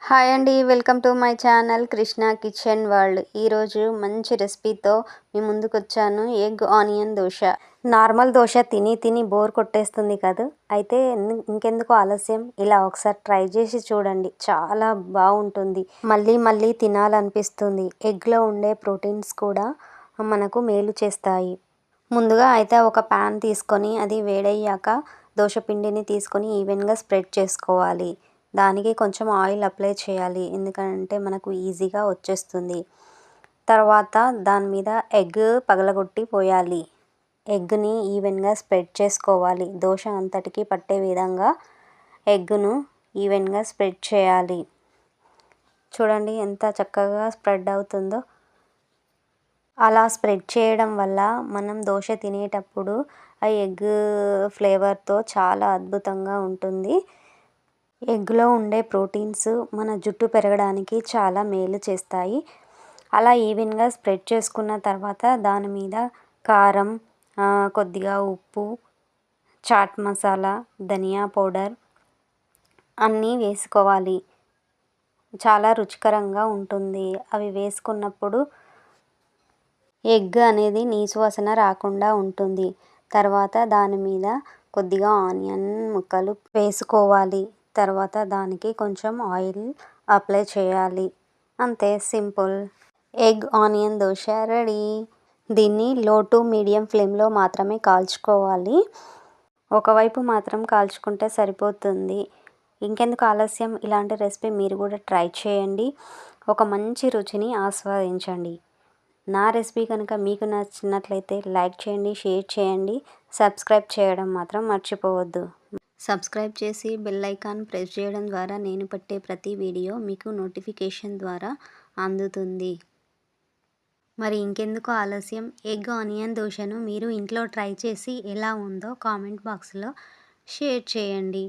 Hi అండి. Welcome to my channel Krishna kitchen world. ఈరోజు మంచి రెసిపీతో మీ ముందుకొచ్చాను. Egg onion dosa. Normal dosa తిని తిని బోర్ కొట్టేస్తుంది కదా! అయితే ఇంకెందుకు ఆలస్యం, ఇలా ఒకసారి ట్రై చేసి చూడండి. చాలా బాగుంటుంది. మళ్ళీ మళ్ళీ తినాలనిపిస్తుంది. ఎగ్లో ఉండే ప్రోటీన్స్ కూడా మనకు మేలు చేస్తాయి. ముందుగా అయితే ఒక ప్యాన్ తీసుకొని అది వేడయ్యాక దోశ పిండిని తీసుకొని ఈవెన్గా స్ప్రెడ్ చేసుకోవాలి. దానికి కొంచెం ఆయిల్ అప్లై చేయాలి, ఎందుకంటే మనకు ఈజీగా వచ్చేస్తుంది. తర్వాత దాని మీద ఎగ్ పగలగొట్టి పోయాలి. ఎగ్ని ఈవెన్గా స్ప్రెడ్ చేసుకోవాలి. దోశ అంతటికి పట్టే విధంగా ఎగ్ను ఈవెన్గా స్ప్రెడ్ చేయాలి. చూడండి ఎంత చక్కగా స్ప్రెడ్ అవుతుందో. అలా స్ప్రెడ్ చేయడం వల్ల మనం దోశ తినేటప్పుడు ఆ ఎగ్ ఫ్లేవర్తో చాలా అద్భుతంగా ఉంటుంది. ఎగ్లో ఉండే ప్రోటీన్స్ మన జుట్టు పెరగడానికి చాలా మేలు చేస్తాయి. అలా ఈవెన్గా స్ప్రెడ్ చేసుకున్న తర్వాత దాని మీద కారం, కొద్దిగా ఉప్పు, చాట్ మసాలా, ధనియా పౌడర్ అన్నీ వేసుకోవాలి. చాలా రుచికరంగా ఉంటుంది. అవి వేసుకున్నప్పుడు ఎగ్ అనేది నీసు వాసన రాకుండా ఉంటుంది. తర్వాత దాని మీద కొద్దిగా ఆనియన్ ముక్కలు వేసుకోవాలి. తర్వాత దానికి కొంచెం ఆయిల్ అప్లై చేయాలి. అంతే, simple. Egg onion dosa ready. దీన్ని లో టు మీడియం ఫ్లేమ్లో మాత్రమే కాల్చుకోవాలి. ఒకవైపు మాత్రం కాల్చుకుంటే సరిపోతుంది. ఇంకెందుకు ఆలస్యం, ఇలాంటి రెసిపీ మీరు కూడా ట్రై చేయండి. ఒక మంచి రుచిని ఆస్వాదించండి. నా రెసిపీ కనుక మీకు నచ్చినట్లయితే లైక్ చేయండి, షేర్ చేయండి, సబ్స్క్రైబ్ చేయడం మాత్రం మర్చిపోవద్దు. సబ్స్క్రైబ్ చేసి బెల్ ఐకాన్ ప్రెస్ చేయడం ద్వారా నేను పెట్టే ప్రతి వీడియో మీకు నోటిఫికేషన్ ద్వారా అందుతుంది. మరి ఇంకెందుకు ఆలస్యం, ఎగ్ ఆనియన్ దోశను మీరు ఇంట్లో ట్రై చేసి ఎలా ఉందో కామెంట్ బాక్స్లో షేర్ చేయండి.